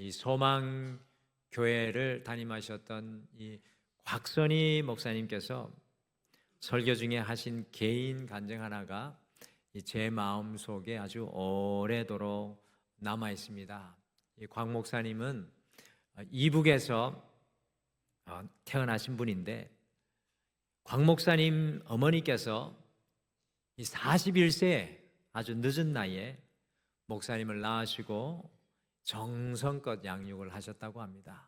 이 소망 교회를 담임하셨던 이 곽선희 목사님께서 설교 중에 하신 개인 간증 하나가 제 마음 속에 아주 오래도록 남아 있습니다. 이 곽 목사님은 이북에서 태어나신 분인데, 곽 목사님 어머니께서 이 41세에 아주 늦은 나이에 목사님을 낳으시고 정성껏 양육을 하셨다고 합니다.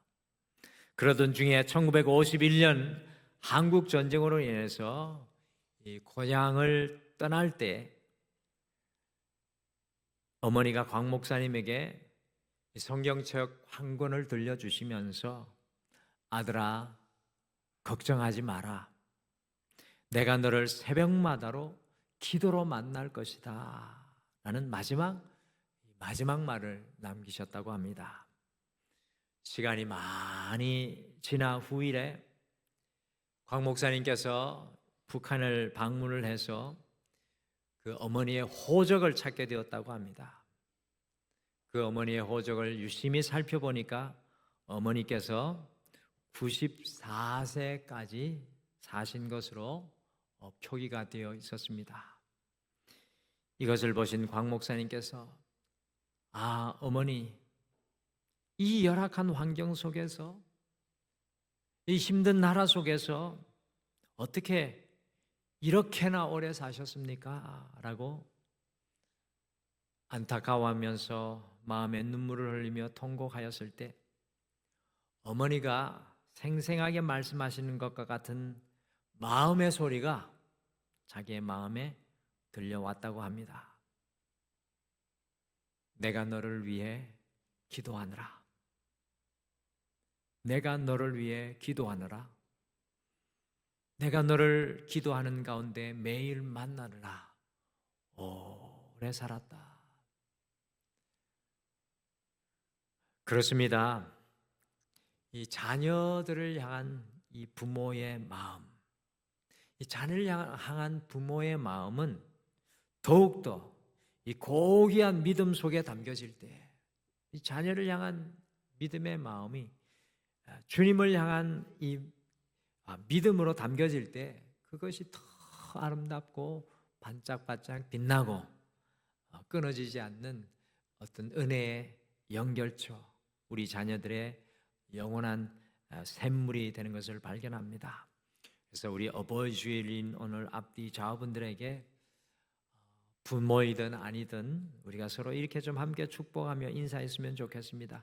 그러던 중에 1951년 한국 전쟁으로 인해서 이 고향을 떠날 때 어머니가 곽 목사님에게 성경책 한 권을 들려주시면서 아들아, 걱정하지 마라. 내가 너를 새벽마다로 기도로 만날 것이다 라는 마지막 말을 남기셨다고 합니다. 시간이 많이 지나 후일에 곽 목사님께서 북한을 방문을 해서 그 어머니의 호적을 찾게 되었다고 합니다. 그 어머니의 호적을 유심히 살펴보니까 어머니께서 94세까지 사신 것으로 표기가 되어 있었습니다. 이것을 보신 곽 목사님께서 어머니, 이 열악한 환경 속에서, 이 힘든 나라 속에서 어떻게 이렇게나 오래 사셨습니까? 라고 안타까워하면서 마음에 눈물을 흘리며 통곡하였을 때 어머니가 생생하게 말씀하시는 것과 같은 마음의 소리가 자기의 마음에 들려왔다고 합니다. 내가 너를 위해 기도하느라. 내가 너를 위해 기도하느라. 내가 너를 기도하는 가운데 매일 만나느라 오래 살았다. 그렇습니다. 이 자녀들을 향한 이 부모의 마음, 이 자녀를 향한 부모의 마음은 더욱더 이 고귀한 믿음 속에 담겨질 때, 이 자녀를 향한 믿음의 마음이 주님을 향한 이 믿음으로 담겨질 때 그것이 더 아름답고 반짝반짝 빛나고 끊어지지 않는 어떤 은혜의 연결처, 우리 자녀들의 영원한 샘물이 되는 것을 발견합니다. 그래서 우리 어버이 주일인 오늘 앞뒤 좌우분들에게 부모이든 아니든 우리가 서로 이렇게 좀 함께 축복하며 인사했으면 좋겠습니다.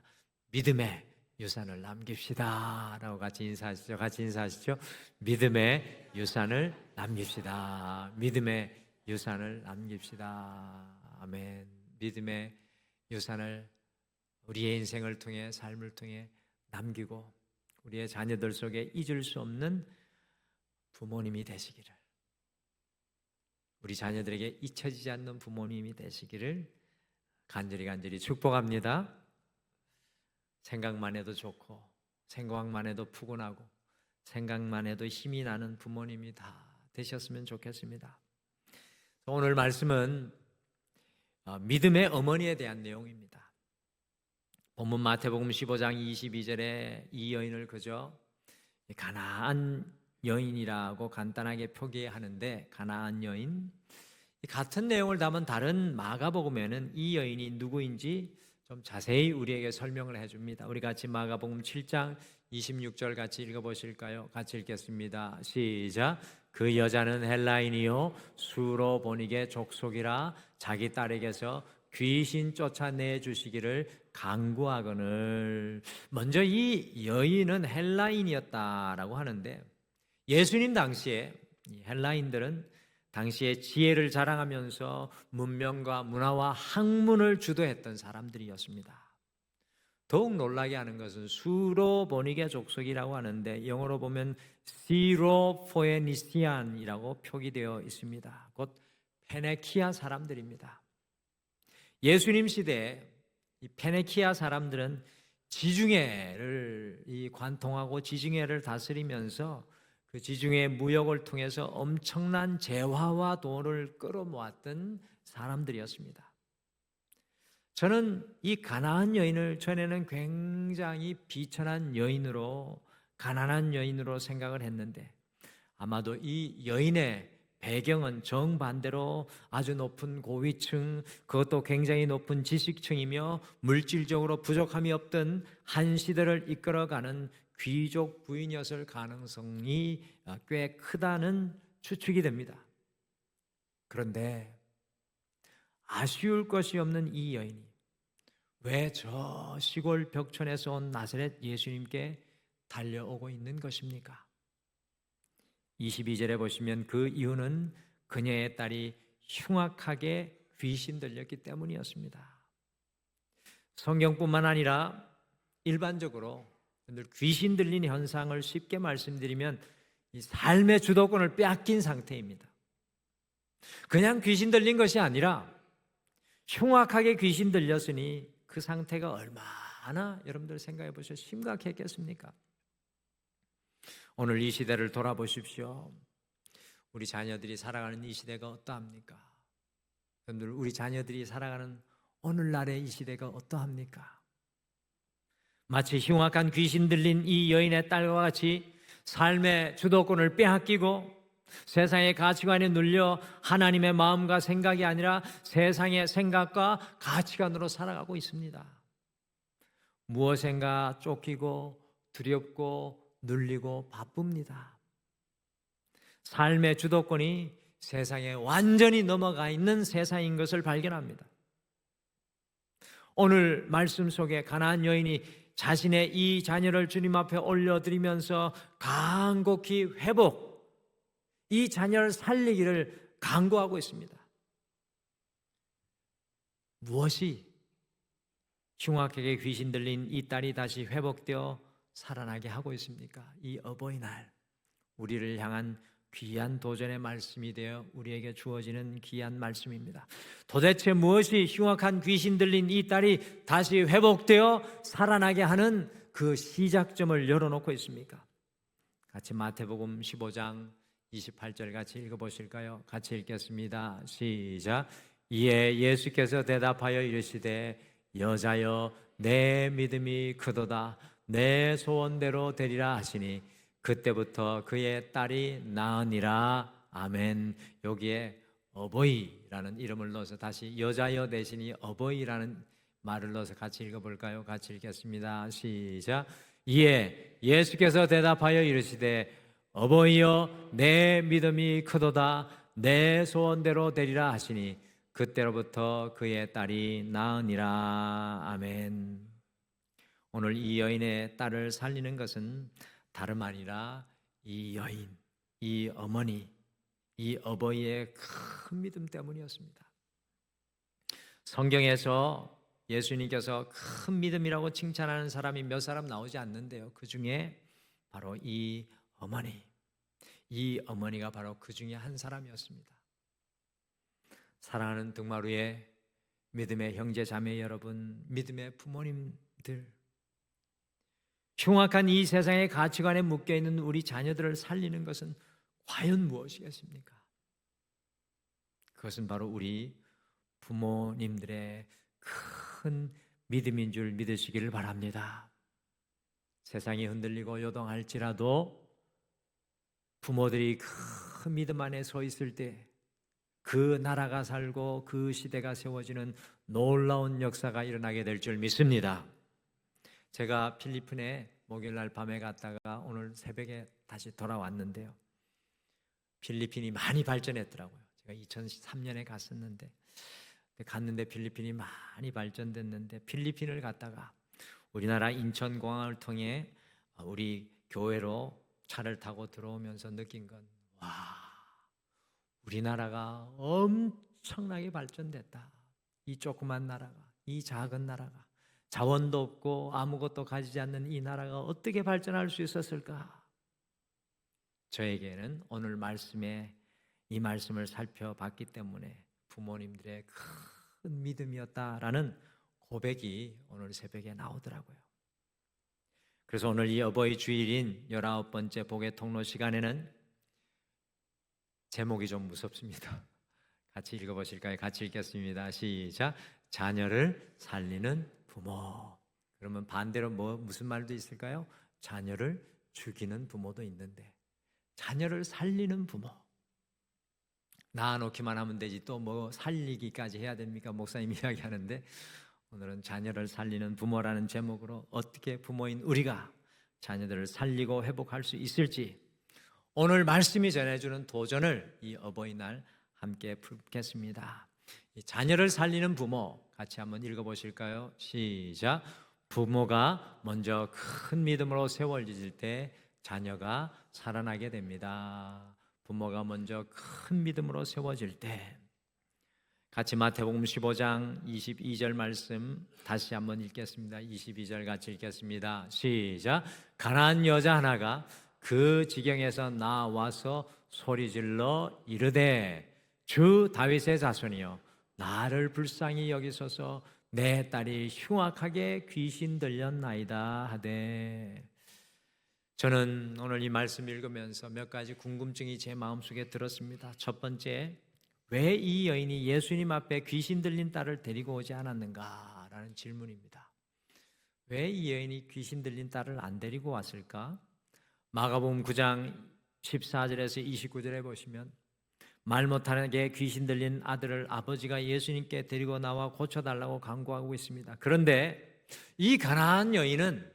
믿음의 유산을 남깁시다 라고 같이 인사하시죠. 믿음의 유산을 남깁시다. 믿음의 유산을 남깁시다. 아멘. 믿음의 유산을 우리의 인생을 통해, 삶을 통해 남기고 우리의 자녀들 속에 잊을 수 없는 부모님이 되시기를, 우리 자녀들에게 잊혀지지 않는 부모님이 되시기를 간절히 축복합니다. 생각만 해도 좋고, 생각만 해도 푸근하고, 생각만 해도 힘이 나는 부모님이 다 되셨으면 좋겠습니다. 오늘 말씀은 믿음의 어머니에 대한 내용입니다. 본문 마태복음 15장 22절에 이 여인을 그저 가나안 여인이라고 간단하게 표기하는데, 가나안 여인, 같은 내용을 담은 다른 마가복음에는 이 여인이 누구인지 좀 자세히 우리에게 설명을 해줍니다. 우리 같이 마가복음 7장 26절 같이 읽어보실까요? 같이 읽겠습니다. 시작. 그 여자는 헬라인이요 수로 보니게 족속이라 자기 딸에게서 귀신 쫓아내 주시기를 간구하거늘. 먼저 이 여인은 헬라인이었다라고 하는데, 예수님 당시에 헬라인들은 당시에 지혜를 자랑하면서 문명과 문화와 학문을 주도했던 사람들이었습니다. 더욱 놀라게 하는 것은 수로보니게 족속이라고 하는데 영어로 보면 시로포에니시안이라고 표기되어 있습니다. 곧 페네키아 사람들입니다. 예수님 시대에 이 페네키아 사람들은 지중해를 관통하고 지중해를 다스리면서 그 지중해 무역을 통해서 엄청난 재화와 돈을 끌어모았던 사람들이었습니다. 저는 이 가나안 여인을 전에는 굉장히 비천한 여인으로, 가난한 여인으로 생각을 했는데, 아마도 이 여인의 배경은 정반대로 아주 높은 고위층, 그것도 굉장히 높은 지식층이며 물질적으로 부족함이 없던 한 시대를 이끌어가는 귀족 부인이었을 가능성이 꽤 크다는 추측이 됩니다. 그런데 아쉬울 것이 없는 이 여인이 왜 저 시골 벽촌에서 온 나사렛 예수님께 달려오고 있는 것입니까? 22절에 보시면 그 이유는 그녀의 딸이 흉악하게 귀신 들렸기 때문이었습니다. 성경뿐만 아니라 일반적으로 귀신 들린 현상을 쉽게 말씀드리면 이 삶의 주도권을 빼앗긴 상태입니다. 그냥 귀신 들린 것이 아니라 흉악하게 귀신 들렸으니 그 상태가 얼마나 여러분들 생각해 보셔 심각했겠습니까? 오늘 이 시대를 돌아보십시오. 우리 자녀들이 살아가는 이 시대가 어떠합니까? 여러분들, 우리 자녀들이 살아가는 오늘날의 이 시대가 어떠합니까? 마치 흉악한 귀신 들린 이 여인의 딸과 같이 삶의 주도권을 빼앗기고 세상의 가치관에 눌려 하나님의 마음과 생각이 아니라 세상의 생각과 가치관으로 살아가고 있습니다. 무엇인가 쫓기고 두렵고 눌리고 바쁩니다. 삶의 주도권이 세상에 완전히 넘어가 있는 세상인 것을 발견합니다. 오늘 말씀 속에 가나안 여인이 자신의 이 자녀를 주님 앞에 올려드리면서 간곡히 이 자녀를 살리기를 간구하고 있습니다. 무엇이 흉악하게 귀신 들린 이 딸이 다시 회복되어 살아나게 하고 있습니까? 이 어버이날, 우리를 향한 귀한 도전의 말씀이 되어 우리에게 주어지는 귀한 말씀입니다. 도대체 무엇이 흉악한 귀신 들린 이 딸이 다시 회복되어 살아나게 하는 그 시작점을 열어놓고 있습니까? 같이 마태복음 15장 28절 같이 읽어보실까요? 같이 읽겠습니다. 시작. 이에 예수께서 대답하여 이르시되 여자여 내 믿음이 크도다 내 소원대로 되리라 하시니 그때부터 그의 딸이 나으니라. 아멘. 여기에 어버이라는 이름을 넣어서 다시 여자여 대신이 어버이라는 말을 넣어서 같이 읽어볼까요? 같이 읽겠습니다. 시작. 이에 예수께서 대답하여 이르시되 어버이여 내 믿음이 크도다 내 소원대로 되리라 하시니 그때로부터 그의 딸이 나으니라. 아멘. 오늘 이 여인의 딸을 살리는 것은 다름 아니라 이 여인, 이 어머니, 이 어버이의 큰 믿음 때문이었습니다. 성경에서 예수님께서 큰 믿음이라고 칭찬하는 사람이 몇 사람 나오지 않는데요. 그 중에 바로 이 어머니가 바로 그 중에 한 사람이었습니다. 사랑하는 등마루의 믿음의 형제 자매 여러분, 믿음의 부모님들, 흉악한 이 세상의 가치관에 묶여있는 우리 자녀들을 살리는 것은 과연 무엇이겠습니까? 그것은 바로 우리 부모님들의 큰 믿음인 줄 믿으시기를 바랍니다. 세상이 흔들리고 요동할지라도 부모들이 큰 믿음 안에 서 있을 때 그 나라가 살고 그 시대가 세워지는 놀라운 역사가 일어나게 될 줄 믿습니다. 제가 필리핀에 목요일날 밤에 갔다가 오늘 새벽에 다시 돌아왔는데요. 필리핀이 많이 발전했더라고요. 제가 2003년에 갔었는데 필리핀이 많이 발전됐는데 필리핀을 갔다가 우리나라 인천공항을 통해 우리 교회로 차를 타고 들어오면서 느낀 건 우리나라가 엄청나게 발전됐다. 이 조그만 나라가, 이 작은 나라가 자원도 없고 아무것도 가지지 않는 이 나라가 어떻게 발전할 수 있었을까? 저에게는 오늘 이 말씀을 살펴봤기 때문에 부모님들의 큰 믿음이었다라는 고백이 오늘 새벽에 나오더라고요. 그래서 오늘 이 어버이 주일인 19번째 복의 통로 시간에는 제목이 좀 무섭습니다. 같이 읽어보실까요? 같이 읽겠습니다. 시작. 자녀를 살리는 부모. 그러면 반대로 무슨 말도 있을까요? 자녀를 죽이는 부모도 있는데, 자녀를 살리는 부모. 낳아놓기만 하면 되지 또 뭐 살리기까지 해야 됩니까? 목사님 이야기하는데, 오늘은 자녀를 살리는 부모라는 제목으로 어떻게 부모인 우리가 자녀들을 살리고 회복할 수 있을지, 오늘 말씀이 전해주는 도전을 이 어버이날 함께 풀겠습니다. 이 자녀를 살리는 부모 같이 한번 읽어보실까요? 시작. 부모가 먼저 큰 믿음으로 세워질 때 자녀가 살아나게 됩니다. 부모가 먼저 큰 믿음으로 세워질 때. 같이 마태복음 15장 22절 말씀 다시 한번 읽겠습니다. 22절 같이 읽겠습니다. 시작. 가난한 여자 하나가 그 지경에서 나와서 소리질러 이르되, 주 다윗의 자손이여 나를 불쌍히 여기소서, 내 딸이 흉악하게 귀신 들렸나이다 하되. 저는 오늘 이 말씀 읽으면서 몇 가지 궁금증이 제 마음속에 들었습니다. 첫 번째, 왜 이 여인이 예수님 앞에 귀신 들린 딸을 데리고 오지 않았는가라는 질문입니다. 왜 이 여인이 귀신 들린 딸을 안 데리고 왔을까? 마가복음 9장 14절에서 29절에 보시면, 말 못하게 귀신 들린 아들을 아버지가 예수님께 데리고 나와 고쳐달라고 간구하고 있습니다. 그런데 이 가난한 여인은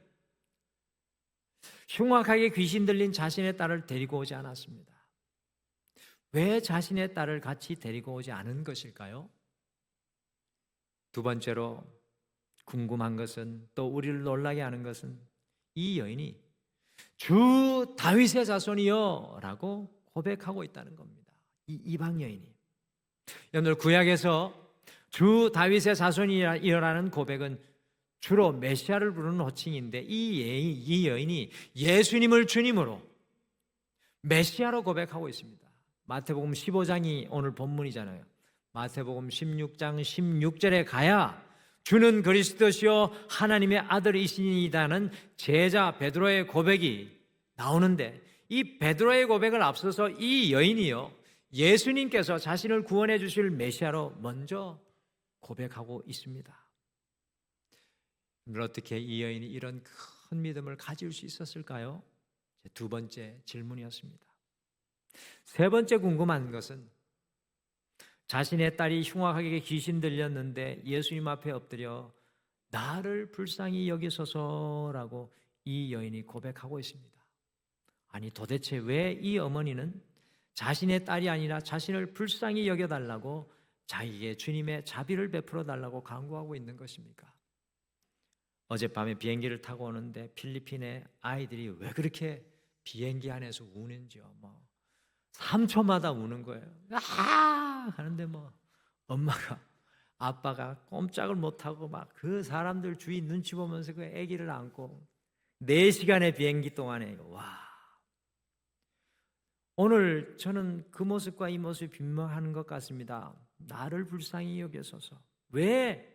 흉악하게 귀신 들린 자신의 딸을 데리고 오지 않았습니다. 왜 자신의 딸을 같이 데리고 오지 않은 것일까요? 두 번째로 궁금한 것은, 또 우리를 놀라게 하는 것은, 이 여인이 주 다윗의 자손이요 라고 고백하고 있다는 겁니다. 이 이방 여인이. 여러분들, 구약에서 주 다윗의 자손이라는 고백은 주로 메시아를 부르는 호칭인데, 이 여인이 예수님을 주님으로 메시아로 고백하고 있습니다. 마태복음 15장이 오늘 본문이잖아요. 마태복음 16장 16절에 가야 주는 그리스도시요 하나님의 아들이시니이다는 제자 베드로의 고백이 나오는데, 이 베드로의 고백을 앞서서 이 여인이요 예수님께서 자신을 구원해 주실 메시아로 먼저 고백하고 있습니다. 어떻게 이 여인이 이런 큰 믿음을 가질 수 있었을까요? 두 번째 질문이었습니다. 세 번째 궁금한 것은, 자신의 딸이 흉악하게 귀신 들렸는데 예수님 앞에 엎드려 나를 불쌍히 여기소서라고 이 여인이 고백하고 있습니다. 아니, 도대체 왜 이 어머니는 자신의 딸이 아니라 자신을 불쌍히 여겨달라고 자기에게 주님의 자비를 베풀어 달라고 간구하고 있는 것입니까? 어젯밤에 비행기를 타고 오는데 필리핀의 아이들이 왜 그렇게 비행기 안에서 우는지요. 3초마다 우는 거예요. 아! 하는데 엄마가, 아빠가 꼼짝을 못하고 막 그 사람들 주위 눈치 보면서 그 아기를 안고 4시간의 비행기 동안에. 와! 오늘 저는 그 모습과 이 모습이 빈번한 것 같습니다. 나를 불쌍히 여겨소서. 왜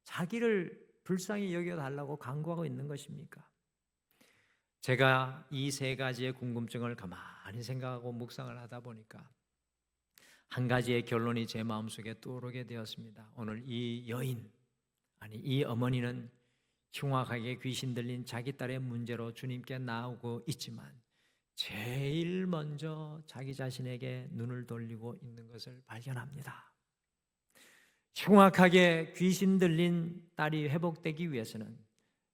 자기를 불쌍히 여겨달라고 간구하고 있는 것입니까? 제가 이 세 가지의 궁금증을 가만히 생각하고 묵상을 하다 보니까 한 가지의 결론이 제 마음속에 떠오르게 되었습니다. 오늘 이 여인, 이 어머니는 흉악하게 귀신 들린 자기 딸의 문제로 주님께 나오고 있지만 제일 먼저 자기 자신에게 눈을 돌리고 있는 것을 발견합니다. 흉악하게 귀신 들린 딸이 회복되기 위해서는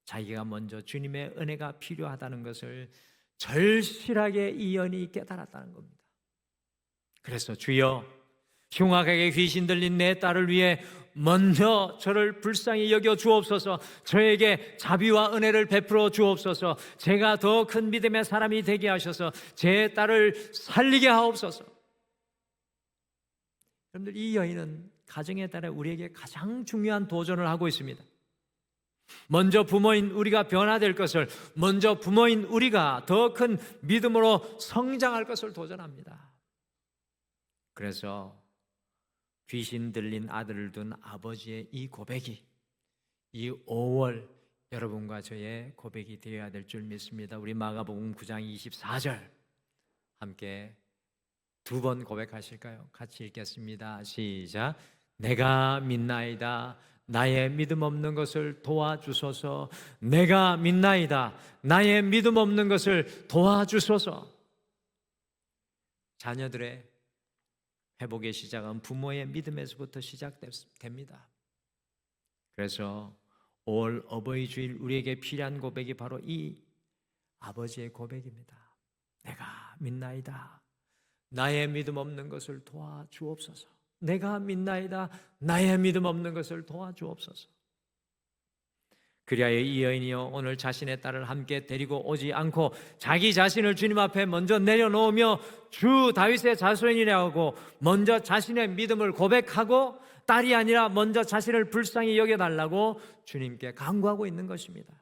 자기가 먼저 주님의 은혜가 필요하다는 것을 절실하게 이 여인이 깨달았다는 겁니다. 그래서 주여, 흉악하게 귀신 들린 내 딸을 위해 먼저 저를 불쌍히 여겨 주옵소서, 저에게 자비와 은혜를 베풀어 주옵소서, 제가 더 큰 믿음의 사람이 되게 하셔서 제 딸을 살리게 하옵소서. 여러분들, 이 여인은 가정에 따라 우리에게 가장 중요한 도전을 하고 있습니다. 먼저 부모인 우리가 변화될 것을, 먼저 부모인 우리가 더 큰 믿음으로 성장할 것을 도전합니다. 그래서 귀신 들린 아들을 둔 아버지의 이 고백이 이 5월 여러분과 저의 고백이 되어야 될 줄 믿습니다. 우리 마가복음 9장 24절 함께 2번 고백하실까요? 같이 읽겠습니다. 시작. 내가 믿나이다. 나의 믿음 없는 것을 도와주소서. 내가 믿나이다. 나의 믿음 없는 것을 도와주소서. 자녀들의 회복의 시작은 부모의 믿음에서부터 시작됩니다. 그래서 올 어버이 주일 우리에게 필요한 고백이 바로 이 아버지의 고백입니다. 내가 믿나이다. 나의 믿음 없는 것을 도와주옵소서. 내가 믿나이다. 나의 믿음 없는 것을 도와주옵소서. 그리하여 이 여인이요 오늘 자신의 딸을 함께 데리고 오지 않고 자기 자신을 주님 앞에 먼저 내려놓으며 주 다윗의 자손이라고 먼저 자신의 믿음을 고백하고 딸이 아니라 먼저 자신을 불쌍히 여겨달라고 주님께 간구하고 있는 것입니다.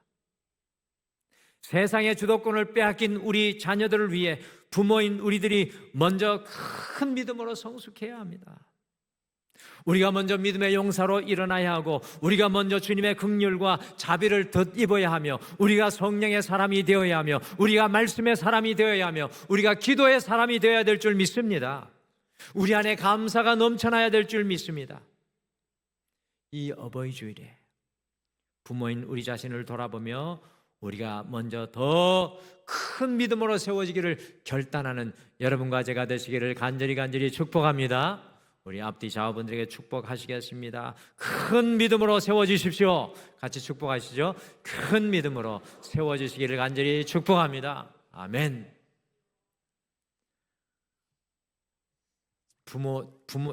세상의 주도권을 빼앗긴 우리 자녀들을 위해 부모인 우리들이 먼저 큰 믿음으로 성숙해야 합니다. 우리가 먼저 믿음의 용사로 일어나야 하고 우리가 먼저 주님의 긍휼과 자비를 덧입어야 하며 우리가 성령의 사람이 되어야 하며 우리가 말씀의 사람이 되어야 하며 우리가 기도의 사람이 되어야 될 줄 믿습니다. 우리 안에 감사가 넘쳐나야 될 줄 믿습니다. 이 어버이 주일에 부모인 우리 자신을 돌아보며 우리가 먼저 더 큰 믿음으로 세워지기를 결단하는 여러분과 제가 되시기를 간절히 축복합니다. 우리 앞뒤 좌우분들에게 축복하시겠습니다. 큰 믿음으로 세워지십시오. 같이 축복하시죠. 큰 믿음으로 세워지시기를 간절히 축복합니다. 아멘.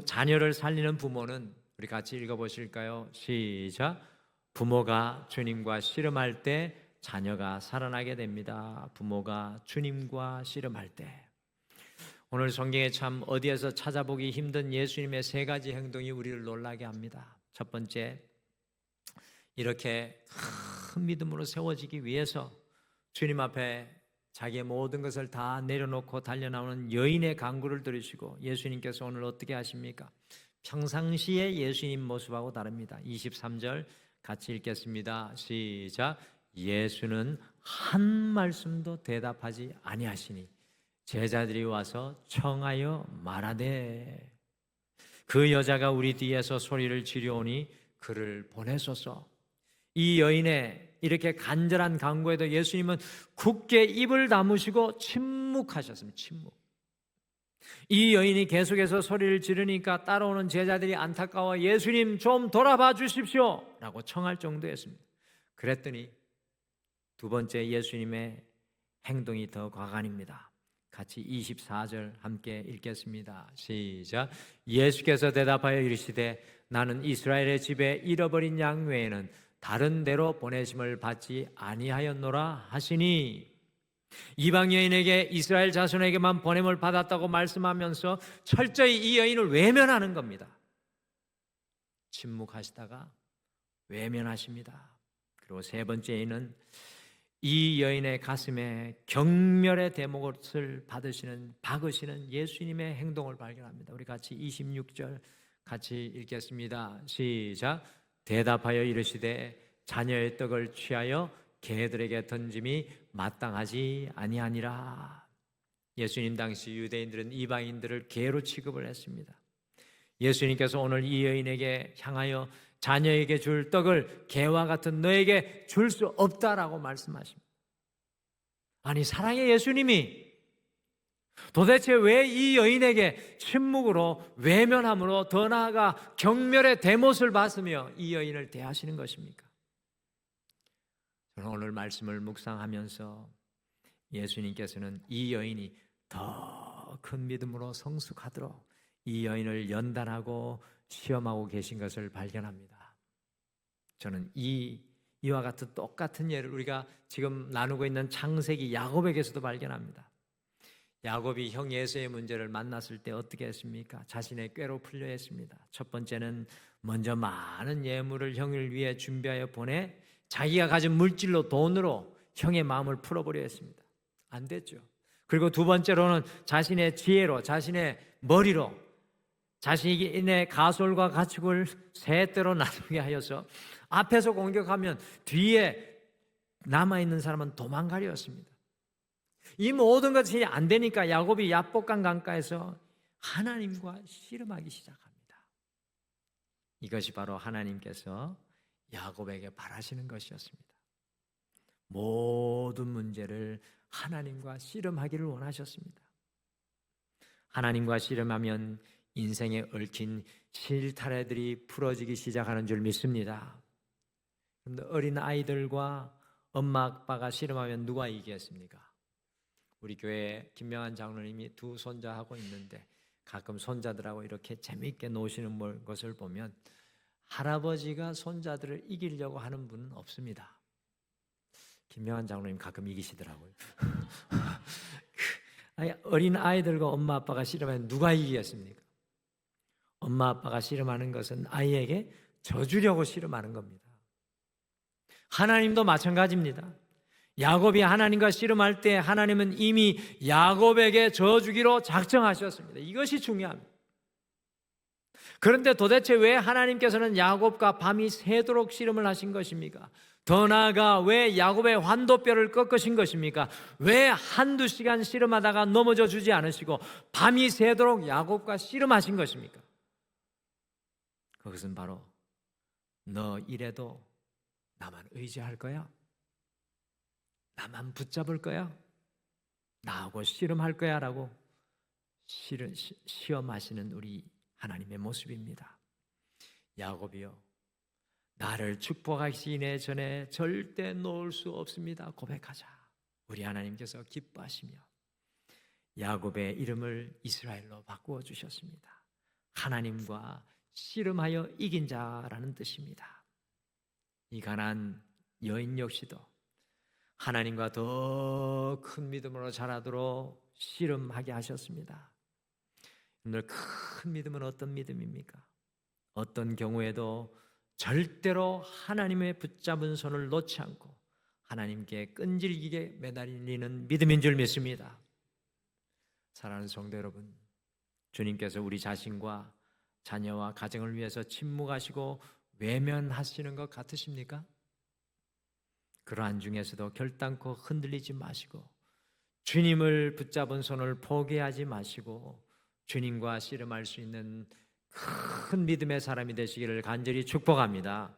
자녀를 살리는 부모는 우리 같이 읽어보실까요? 시작. 부모가 주님과 씨름할 때 자녀가 살아나게 됩니다. 부모가 주님과 씨름할 때. 오늘 성경에 참 어디에서 찾아보기 힘든 예수님의 세 가지 행동이 우리를 놀라게 합니다. 첫 번째, 이렇게 큰 믿음으로 세워지기 위해서 주님 앞에 자기의 모든 것을 다 내려놓고 달려나오는 여인의 간구를 들으시고 예수님께서 오늘 어떻게 하십니까? 평상시의 예수님 모습하고 다릅니다. 23절 같이 읽겠습니다. 시작. 예수는 한 말씀도 대답하지 아니하시니 제자들이 와서 청하여 말하되 그 여자가 우리 뒤에서 소리를 지르오니 그를 보내소서. 이 여인의 이렇게 간절한 간구에도 예수님은 굳게 입을 다무시고 침묵하셨습니다. 침묵. 이 여인이 계속해서 소리를 지르니까 따라오는 제자들이 안타까워 예수님 좀 돌아봐 주십시오 라고 청할 정도였습니다. 그랬더니 두 번째 예수님의 행동이 더 과간입니다. 같이 24절 함께 읽겠습니다. 시작. 예수께서 대답하여 이르시되 나는 이스라엘의 집에 잃어버린 양 외에는 다른 데로 보내심을 받지 아니하였노라 하시니, 이방 여인에게 이스라엘 자손에게만 보냄을 받았다고 말씀하면서 철저히 이 여인을 외면하는 겁니다. 침묵하시다가 외면하십니다. 그리고 세 번째는 이 여인의 가슴에 경멸의 대목을 박으시는 예수님의 행동을 발견합니다. 우리 같이 26절 같이 읽겠습니다. 시작. 대답하여 이르시되 자녀의 떡을 취하여 개들에게 던짐이 마땅하지 아니하니라. 예수님 당시 유대인들은 이방인들을 개로 취급을 했습니다. 예수님께서 오늘 이 여인에게 향하여 자녀에게 줄 떡을 개와 같은 너에게 줄 수 없다라고 말씀하십니다. 아니, 사랑의 예수님이 도대체 왜 이 여인에게 침묵으로 외면함으로 더 나아가 경멸의 대못을 받으며 이 여인을 대하시는 것입니까? 저는 오늘 말씀을 묵상하면서 예수님께서는 이 여인이 더 큰 믿음으로 성숙하도록 이 여인을 연단하고 시험하고 계신 것을 발견합니다. 저는 이와 같은 똑같은 예를 우리가 지금 나누고 있는 창세기 야곱에게서도 발견합니다. 야곱이 형 에서의 문제를 만났을 때 어떻게 했습니까? 자신의 꾀로 풀려 했습니다. 첫 번째는 먼저 많은 예물을 형을 위해 준비하여 보내 자기가 가진 물질로 돈으로 형의 마음을 풀어보려 했습니다. 안 됐죠. 그리고 두 번째로는 자신의 지혜로 자신의 머리로 자신의 가솔과 가축을 세 대로 나누게 하여서 앞에서 공격하면 뒤에 남아있는 사람은 도망가려 했습니다. 이 모든 것이 안 되니까 야곱이 야복강 강가에서 하나님과 씨름하기 시작합니다. 이것이 바로 하나님께서 야곱에게 바라시는 것이었습니다. 모든 문제를 하나님과 씨름하기를 원하셨습니다. 하나님과 씨름하면 인생에 얽힌 실타래들이 풀어지기 시작하는 줄 믿습니다. 그런데 어린 아이들과 엄마 아빠가 씨름하면 누가 이기겠습니까? 우리 교회 김명환 장로님이 두 손자하고 있는데 가끔 손자들하고 이렇게 재미있게 노시는 것을 보면 할아버지가 손자들을 이기려고 하는 분은 없습니다. 김명환 장로님 가끔 이기시더라고요. 어린 아이들과 엄마 아빠가 씨름하면 누가 이기겠습니까? 엄마 아빠가 씨름하는 것은 아이에게 져주려고 씨름하는 겁니다. 하나님도 마찬가지입니다. 야곱이 하나님과 씨름할 때 하나님은 이미 야곱에게 져주기로 작정하셨습니다. 이것이 중요합니다. 그런데 도대체 왜 하나님께서는 야곱과 밤이 새도록 씨름을 하신 것입니까? 더 나아가 왜 야곱의 환도뼈를 꺾으신 것입니까? 왜 한두 시간 씨름하다가 넘어져 주지 않으시고 밤이 새도록 야곱과 씨름하신 것입니까? 그것은 바로 너 이래도 나만 의지할 거야? 나만 붙잡을 거야? 나하고 씨름할 거야? 라고 시험하시는 우리 하나님의 모습입니다. 야곱이요, 나를 축복하시기 전에 절대 놓을 수 없습니다. 고백하자. 우리 하나님께서 기뻐하시며 야곱의 이름을 이스라엘로 바꾸어 주셨습니다. 하나님과 씨름하여 이긴 자라는 뜻입니다. 이 가난한 여인 역시도 하나님과 더 큰 믿음으로 자라도록 씨름하게 하셨습니다. 오늘 큰 믿음은 어떤 믿음입니까? 어떤 경우에도 절대로 하나님의 붙잡은 손을 놓지 않고 하나님께 끈질기게 매달리는 믿음인 줄 믿습니다. 사랑하는 성도 여러분, 주님께서 우리 자신과 자녀와 가정을 위해서 침묵하시고 외면하시는 것 같으십니까? 그러한 중에서도 결단코 흔들리지 마시고 주님을 붙잡은 손을 포기하지 마시고 주님과 씨름할 수 있는 큰 믿음의 사람이 되시기를 간절히 축복합니다.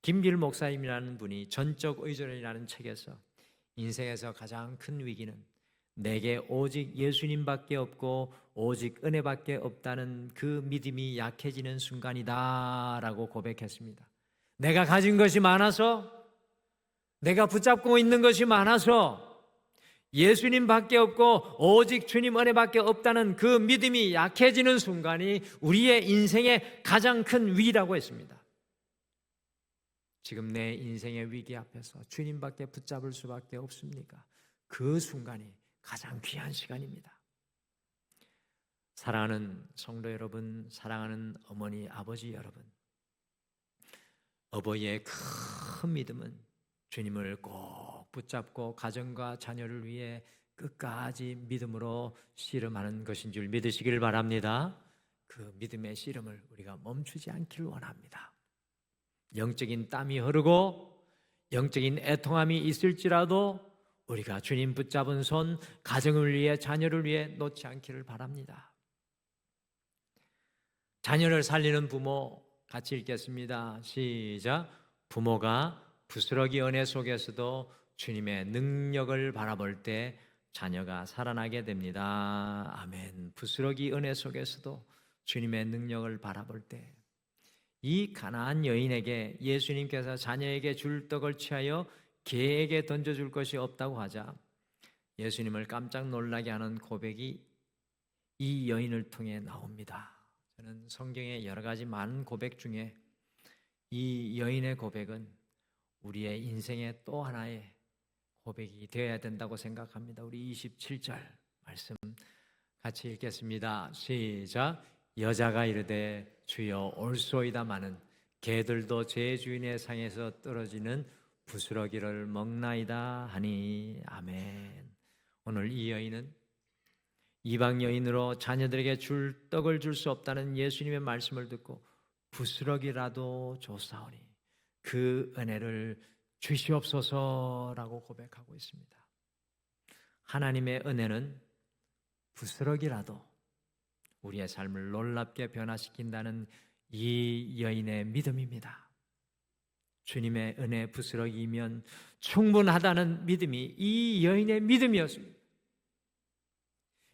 김길 목사님이라는 분이 전적 의존이라는 책에서 인생에서 가장 큰 위기는 내게 오직 예수님밖에 없고 오직 은혜밖에 없다는 그 믿음이 약해지는 순간이다 라고 고백했습니다. 내가 가진 것이 많아서, 내가 붙잡고 있는 것이 많아서 예수님밖에 없고 오직 주님 은혜밖에 없다는 그 믿음이 약해지는 순간이 우리의 인생의 가장 큰 위기라고 했습니다. 지금 내 인생의 위기 앞에서 주님밖에 붙잡을 수밖에 없습니까? 그 순간이 가장 귀한 시간입니다. 사랑하는 성도 여러분, 사랑하는 어머니, 아버지 여러분, 어버이의 큰 믿음은 주님을 꼭 붙잡고 가정과 자녀를 위해 끝까지 믿음으로 씨름하는 것인 줄 믿으시길 바랍니다. 그 믿음의 씨름을 우리가 멈추지 않기를 원합니다. 영적인 땀이 흐르고 영적인 애통함이 있을지라도 우리가 주님 붙잡은 손, 가정을 위해 자녀를 위해 놓지 않기를 바랍니다. 자녀를 살리는 부모 같이 읽겠습니다. 시작. 부모가 부스러기 은혜 속에서도 주님의 능력을 바라볼 때 자녀가 살아나게 됩니다. 아멘. 부스러기 은혜 속에서도 주님의 능력을 바라볼 때 이 가나안 여인에게 예수님께서 자녀에게 줄 떡을 취하여 개에게 던져줄 것이 없다고 하자 예수님을 깜짝 놀라게 하는 고백이 이 여인을 통해 나옵니다. 저는 성경의 여러 가지 많은 고백 중에 이 여인의 고백은 우리의 인생의 또 하나의 고백이 되어야 된다고 생각합니다. 우리 27절 말씀 같이 읽겠습니다. 시작. 여자가 이르되 주여 올소이다마는 개들도 제 주인의 상에서 떨어지는 부스러기를 먹나이다 하니. 아멘. 오늘 이 여인은 이방 여인으로 자녀들에게 줄 떡을 줄 수 없다는 예수님의 말씀을 듣고 부스러기라도 줬사오니 그 은혜를 주시옵소서라고 고백하고 있습니다. 하나님의 은혜는 부스러기라도 우리의 삶을 놀랍게 변화시킨다는 이 여인의 믿음입니다. 주님의 은혜 부스러기면 충분하다는 믿음이 이 여인의 믿음이었습니다.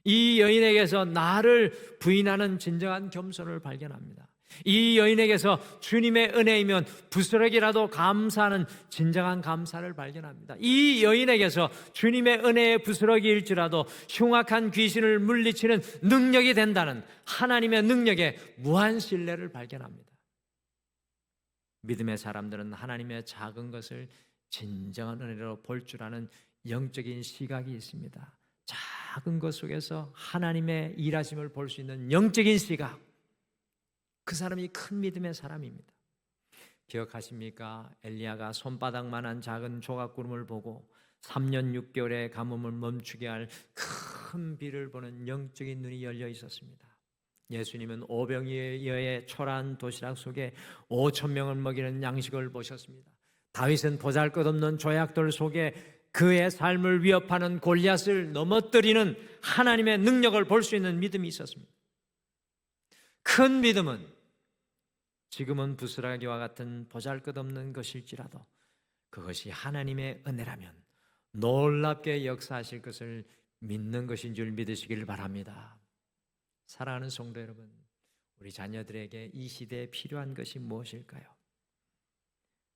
이 여인에게서 나를 부인하는 진정한 겸손을 발견합니다. 이 여인에게서 주님의 은혜이면 부스러기라도 감사하는 진정한 감사를 발견합니다. 이 여인에게서 주님의 은혜의 부스러기일지라도 흉악한 귀신을 물리치는 능력이 된다는 하나님의 능력에 무한 신뢰를 발견합니다. 믿음의 사람들은 하나님의 작은 것을 진정한 은혜로 볼 줄 아는 영적인 시각이 있습니다. 작은 것 속에서 하나님의 일하심을 볼 수 있는 영적인 시각, 그 사람이 큰 믿음의 사람입니다. 기억하십니까? 엘리야가 손바닥만한 작은 조각구름을 보고 3년 6개월의 가뭄을 멈추게 할 큰 비를 보는 영적인 눈이 열려 있었습니다. 예수님은 오병이어의 초라한 도시락 속에 5천 명을 먹이는 양식을 보셨습니다. 다윗은 보잘것없는 조약돌 속에 그의 삶을 위협하는 골리앗을 넘어뜨리는 하나님의 능력을 볼 수 있는 믿음이 있었습니다. 큰 믿음은 지금은 부스러기와 같은 보잘것없는 것일지라도 그것이 하나님의 은혜라면 놀랍게 역사하실 것을 믿는 것인 줄 믿으시길 바랍니다. 사랑하는 성도 여러분, 우리 자녀들에게 이 시대에 필요한 것이 무엇일까요?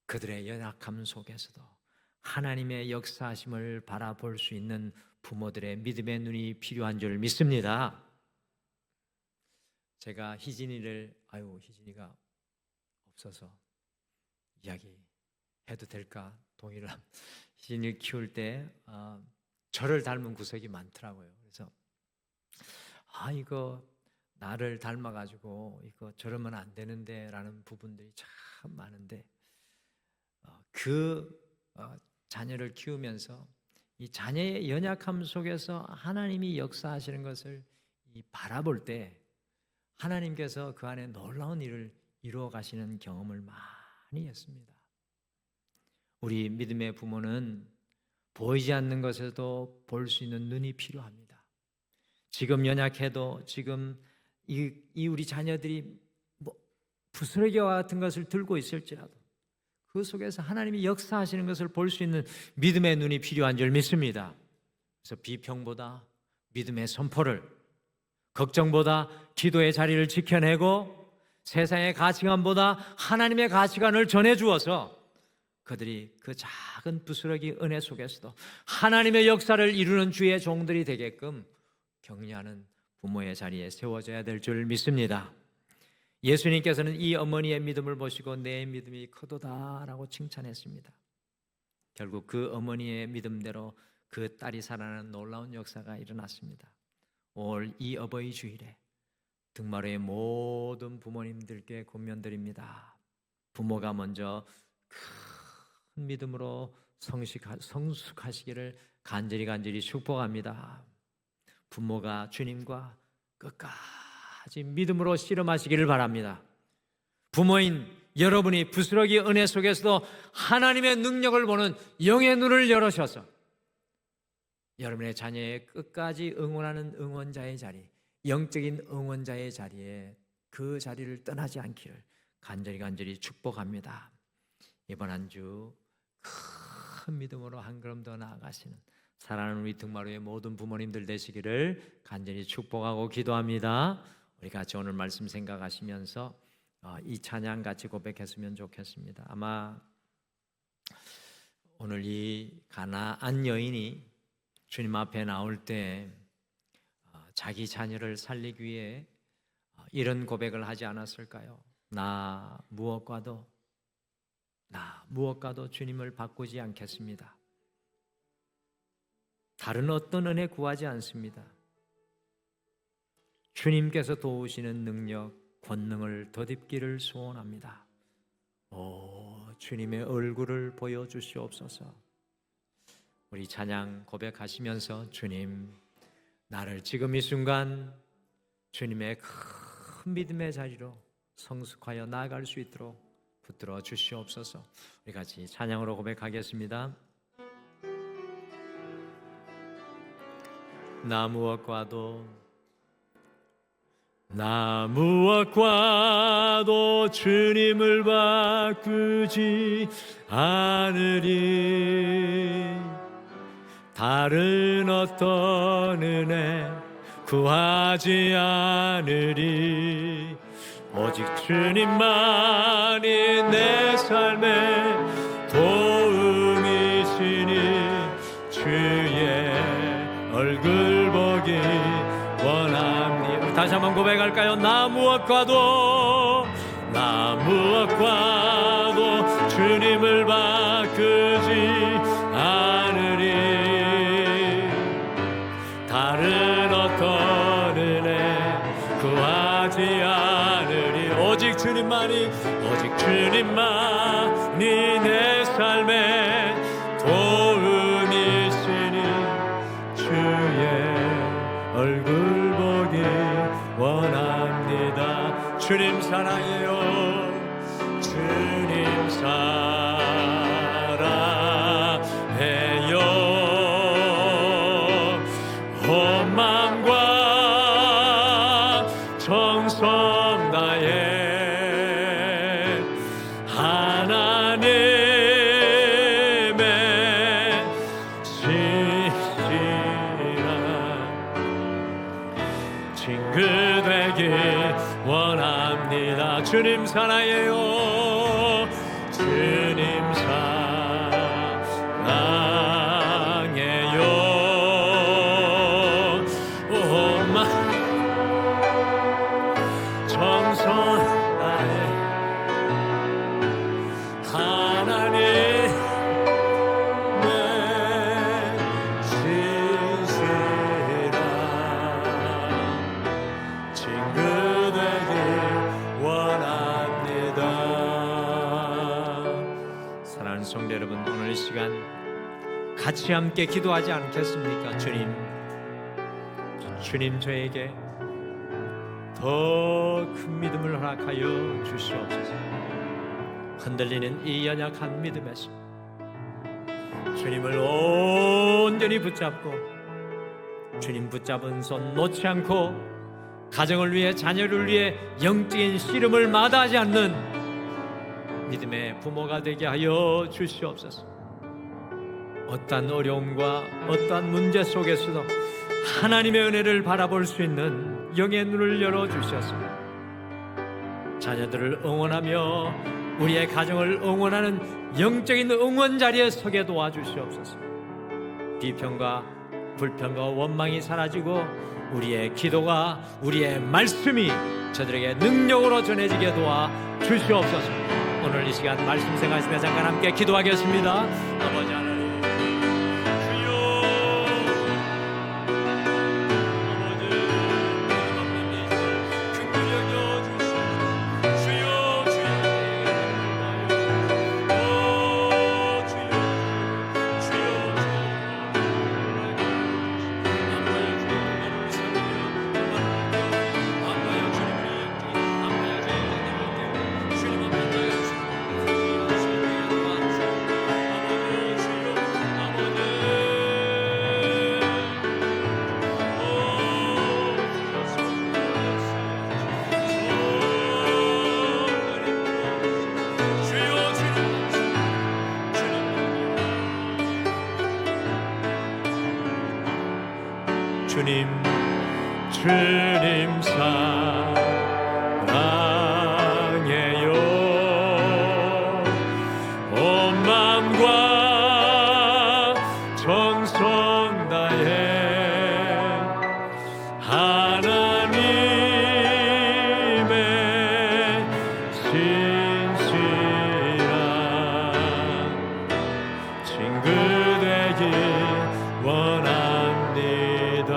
그들의 연약함 속에서도 하나님의 역사하심을 바라볼 수 있는 부모들의 믿음의 눈이 필요한 줄 믿습니다. 제가 희진이가 없어서 이야기해도 될까? 동일함. 희진이를 키울 때 저를 닮은 구석이 많더라고요. 그래서 이거 나를 닮아가지고 이거 저러면 안 되는데 라는 부분들이 참 많은데 자녀를 키우면서 이 자녀의 연약함 속에서 하나님이 역사하시는 것을 바라볼 때 하나님께서 그 안에 놀라운 일을 이루어 가시는 경험을 많이 했습니다. 우리 믿음의 부모는 보이지 않는 것에도 볼 수 있는 눈이 필요합니다. 지금 연약해도 지금 이 우리 자녀들이 부스러기와 같은 것을 들고 있을지라도 그 속에서 하나님이 역사하시는 것을 볼 수 있는 믿음의 눈이 필요한 줄 믿습니다. 그래서 비평보다 믿음의 선포를, 걱정보다 기도의 자리를 지켜내고 세상의 가치관보다 하나님의 가치관을 전해주어서 그들이 그 작은 부스러기 은혜 속에서도 하나님의 역사를 이루는 주의 종들이 되게끔 격려하는 부모의 자리에 세워져야 될 줄 믿습니다. 예수님께서는 이 어머니의 믿음을 보시고 내 믿음이 크도다라고 칭찬했습니다. 결국 그 어머니의 믿음대로 그 딸이 살아나는 놀라운 역사가 일어났습니다. 올 이 어버이 주일에 등마루의 모든 부모님들께 권면드립니다. 부모가 먼저 큰 믿음으로 성숙하시기를 간절히 축복합니다. 부모가 주님과 끝까지 믿음으로 씨름하시기를 바랍니다. 부모인 여러분이 부스러기 은혜 속에서도 하나님의 능력을 보는 영의 눈을 열으셔서 여러분의 자녀의 끝까지 응원하는 응원자의 자리, 영적인 응원자의 자리에 그 자리를 떠나지 않기를 간절히 축복합니다. 이번 한 주 큰 믿음으로 한 걸음 더 나아가시는 사랑하는 우리 등마루의 모든 부모님들 되시기를 간절히 축복하고 기도합니다. 우리 같이 오늘 말씀 생각하시면서 이 찬양 같이 고백했으면 좋겠습니다. 아마 오늘 이 가나안 여인이 주님 앞에 나올 때 자기 자녀를 살리기 위해 이런 고백을 하지 않았을까요? 나 무엇과도 주님을 바꾸지 않겠습니다. 다른 어떤 은혜 구하지 않습니다. 주님께서 도우시는 능력, 권능을 덧입기를 소원합니다. 주님의 얼굴을 보여주시옵소서. 우리 찬양 고백하시면서 주님, 나를 지금 이 순간 주님의 큰 믿음의 자리로 성숙하여 나아갈 수 있도록 붙들어 주시옵소서. 우리 같이 찬양으로 고백하겠습니다. 나 무엇과도 나 무엇과도 주님을 바꾸지 않으리. 다른 어떤 은혜 구하지 않으리. 오직 주님만이 내 삶의 도움이시니 주의 얼굴 보기 원합니다. 우리 다시 한번 고백할까요? 나 무엇과도 주님을 바꾸지 않으리. 다른 어떤 은혜 구하지 않으리. 오직 주님만이 내 삶의 도움이시니 주의 얼굴 보기 원합니다. 주님 사랑해요. 주님 사랑해요. 온 마음과 정성 다해 하나님의 신실한 친구 되길 원합니다. 주님 사랑해요. 주님 사랑해요. 오마 정성 다해 하나님의 신실한 친구 되길 원합니다. 사랑하는 성도 여러분, 오늘 이 시간 같이 함께 기도하지 않겠습니까? 주님 저에게 더 큰 믿음을 허락하여 주시옵소서. 흔들리는 이 연약한 믿음에서 주님을 온전히 붙잡고 주님 붙잡은 손 놓지 않고 가정을 위해 자녀를 위해 영적인 씨름을 마다하지 않는 믿음의 부모가 되게 하여 주시옵소서. 어떠한 어려움과 어떠한 문제 속에서도 하나님의 은혜를 바라볼 수 있는 영의 눈을 열어주셔서 자녀들을 응원하며 우리의 가정을 응원하는 영적인 응원 자리에 서게 도와주시옵소서. 비평과 불평과 원망이 사라지고 우리의 기도가 우리의 말씀이 저들에게 능력으로 전해지게 도와주시옵소서. 오늘 이 시간 말씀 생활하시며 잠깐 함께 기도하겠습니다. 아버지 하나님, 주님 사랑해요. 온 마음과 정성 다해 하나님의 신실한 친구 되길 원합니다.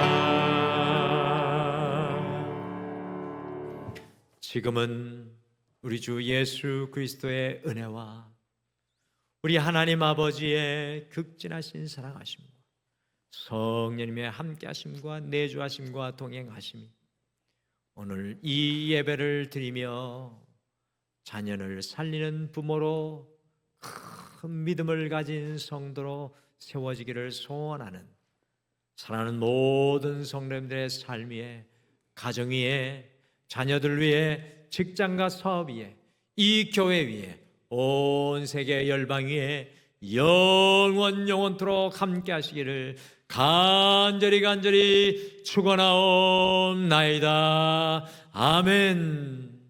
지금은 우리 주 예수 그리스도의 은혜와 우리 하나님 아버지의 극진하신 사랑하심과 성령님의 함께하심과 내주하심과 동행하심이 오늘 이 예배를 드리며 자녀를 살리는 부모로 큰 믿음을 가진 성도로 세워지기를 소원하는 사랑하는 모든 성도님들의 삶 위에 가정 위에 자녀들 위해, 직장과 사업 위에, 이 교회 위에, 온 세계 열방 위에 영원토록 함께 하시기를 간절히 축원하옵나이다. 아멘.